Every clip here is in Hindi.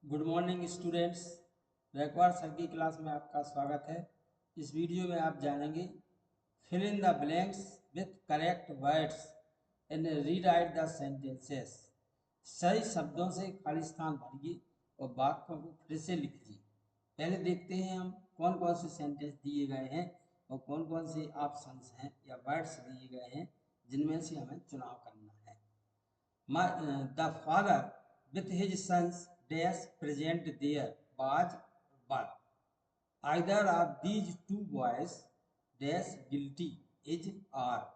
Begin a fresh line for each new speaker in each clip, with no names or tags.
Good morning students. Raikwar sir की क्लास में आपका स्वागत है। इस वीडियो में आप जानेंगे fill in the blanks with correct words and rewrite the sentences. सही शब्दों से खाली स्थान भरिए और वाक्यों को फिर से लिखिए। पहले देखते हैं हम कौन कौन से सेंटेंस दिए गए हैं और कौन कौन से ऑप्शंस हैं या वर्ड्स दिए गए हैं जिनमें से हमें चुनाव करना है। The father with his sons dash present there was birth. Either of these two boys dash guilty is are.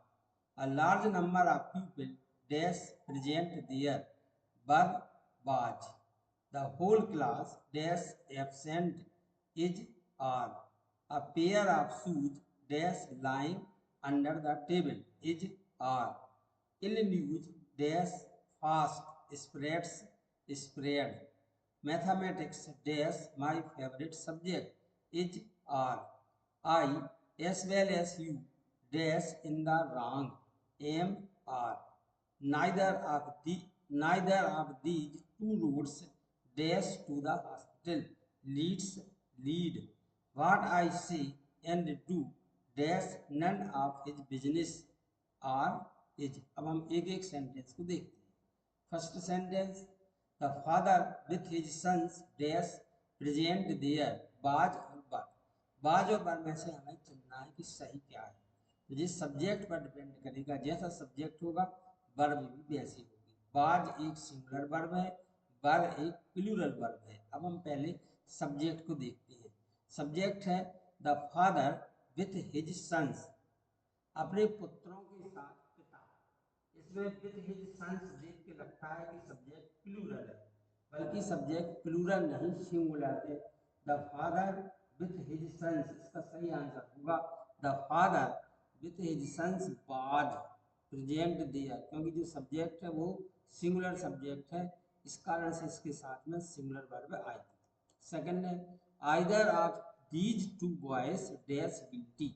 A large number of people dash present there were was. The whole class dash absent is are. A pair of shoes dash lying under the table is are. Ill news dash fast spreads spread. Mathematics dash my favorite subject is R. I as well as you dash in the wrong am R. Neither of these two roads dash to the hospital leads lead. What I say and do dash none of his business are is। अब हम एक एक सेंटेंस को देखते हैं। First sentence, the father with his sons dash present there बाज और बर। बाज और बर में से हमें चुनना है कि सही क्या है। तो जिस सब्जेक्ट पर डिपेंड करेगा, जैसा सब्जेक्ट होगा वर्ब भी वैसी होगी। बाज एक सिंगुलर वर्ब है, बर एक प्लूरल वर्ब है। अब हम पहले सब्जेक्ट को देखते हैं। सब्जेक्ट है the father with his sons, अपने पुत्रों के साथ पिता। इसमें विथ हिज सन्स देख के लगता है कि सब्जेक्ट प्लूरल है, बल्कि सब्जेक्ट प्लूरल नहीं सिंगुलर है। The father with his sons, इसका सही आंसर होगा the father with his sons was present दिया, क्योंकि जो सब्जेक्ट है वो सिंगुलर सब्जेक्ट है, इस कारण से इसके साथ में सिंगुलर वर्ब आएगी। सेकंड है either of these two boys dash guilty.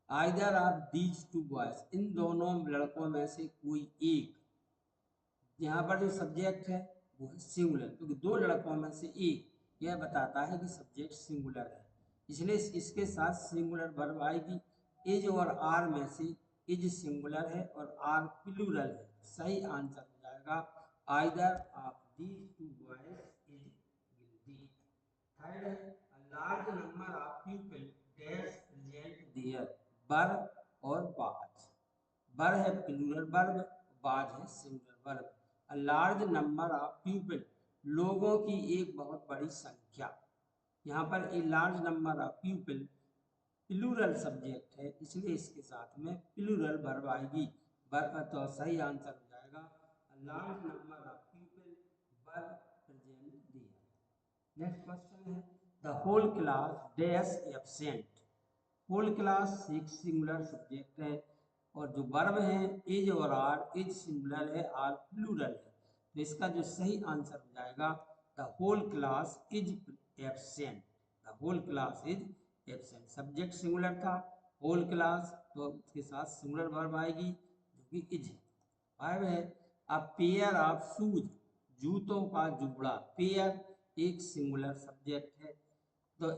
Either of these two boys, इन दोनों लड़कों में से कोई एक। यहाँ पर जो सब्जेक्ट है वो है सिंगुलर, क्योंकि दो लड़कों में से एक, यह बताता है कि सब्जेक्ट सिंगुलर है, इसलिए इसके साथ सिंगुलर वर्ब आएगी। इज और आर में से इज सिंगुलर है और आर प्लूरल है। सही आंसर हो जाएगा either of these two boys is guilty. Third है large number of people dash present there were और बाज। बर है प्लूरल वर्ब, बाज है singular verb. A large number of people, लोगों की एक बहुत बड़ी संख्या। यहाँ पर a large number of people plural subject है, इसलिए इसके साथ में प्लूरल वर्ब आएगी। बर तो सही आंसर हो जाएगा a large number of people were present there. Next question है the whole class dash absent. Whole class एक सिंगुलर सब्जेक्ट है और जो वर्ब है इज और आर, इज सिंगुलर है, आर प्लूरल है, तो इसका जो सही आंसर हो जाएगा the whole class is absent. The whole class is absent, subject singular था, होल क्लास, तो उसके साथ सिंगुलर वर्ब आएगी जो कि इज है। फाइव है अ पेयर ऑफ शूज, जूतों का जोड़ा। पेयर एक सिंगुलर सब्जेक्ट है, तो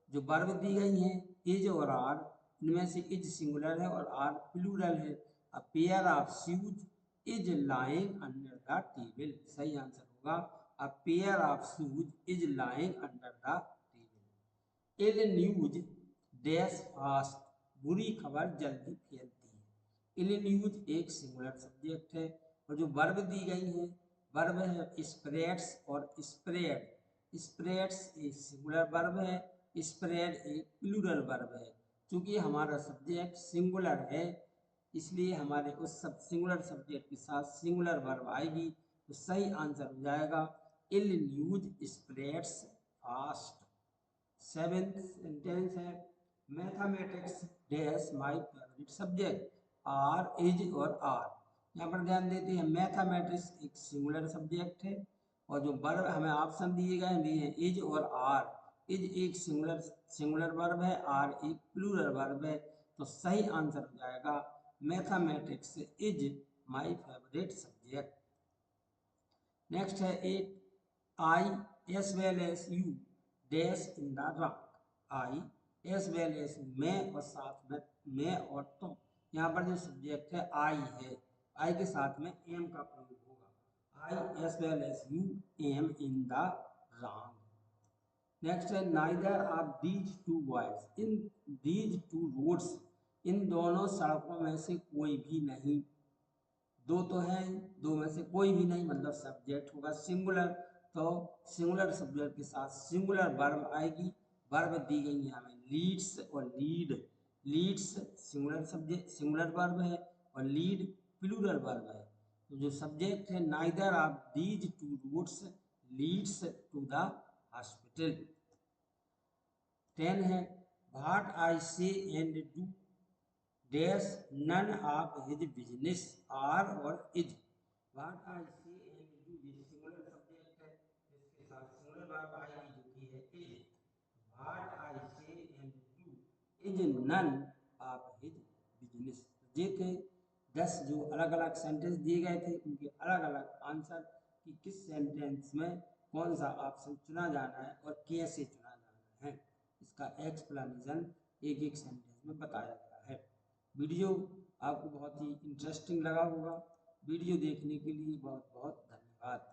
जो वर्ब दी गई हैं इज और आर, इनमें से इज सिंगुलर है और आर प्लूरल है। A pair of shoes is lying under the table. सही आंसर होगा a pair of shoes is lying under the table. Ill news dash fast, बुरी खबर जल्दी फैलती है। इल न्यूज एक सिंगुलर सब्जेक्ट है और जो वर्ब दी गई है वर्ब है स्प्रेड्स और स्प्रेड। स्प्रेड्स एक सिंगुलर वर्ब है, स्प्रेड एक प्लूरल वर्ब है। चूंकि हमारा सब्जेक्ट सिंगुलर है, इसलिए हमारे उस सब सिंगुलर सब्जेक्ट के साथ सिंगुलर वर्ब आएगी, तो सही आंसर हो जाएगा ill news spreads fast. Seventh sentence है mathematics dash my favourite subject. Are is और आर, यहाँ पर ध्यान देते हैं मैथमेटिक्स एक सिंगुलर सब्जेक्ट है और जो वर्ब हमें ऑप्शन दिए गए हैं इज और आर। इज एक सिंगुलर सिंगुलर वर्ब है, आर एक प्लूरल वर्ब है, तो सही आंसर हो जाएगा mathematics is my favourite subject. Next है at I as well as you dash in the rank. I as well as मैं और साथ में मैं और तुम। यहाँ पर जो सब्जेक्ट है आई है, आई के साथ में एम का प्रयोग होगा। I as well as you am in the rank. Next है neither of these two boys in these two roads. इन दोनों सड़कों में से कोई भी नहीं। दो तो है, दो में से कोई भी नहीं मतलब सब्जेक्ट होगा सिंगुलर, तो सिंगुलर सब्जेक्ट के साथ सिंगुलर वर्ब आएगी। वर्ब दी गई है हमें लीड्स और lead. Leads singular subject singular verb है और लीड प्लूरल वर्ब है। तो जो सब्जेक्ट है neither of these two routes leads to the hospital. 10 है what I say and do dash none of his business are और is. What I say and do ये सिंगुलर सब्जेक्ट है, इसके साथ सिंगुलर वर्ब आएगी जो कि है is. What I say and do is none of his business. ये थे 10 जो अलग अलग सेंटेंस दिए गए थे, उनके अलग अलग आंसर कि किस सेंटेंस में कौन सा ऑप्शन चुना जाना है और कैसे चुना जाना है। इसका एक्सप्लेनेशन एक एक सेंटेंस में बताया गया है। वीडियो आपको बहुत ही इंटरेस्टिंग लगा होगा। वीडियो देखने के लिए बहुत बहुत धन्यवाद।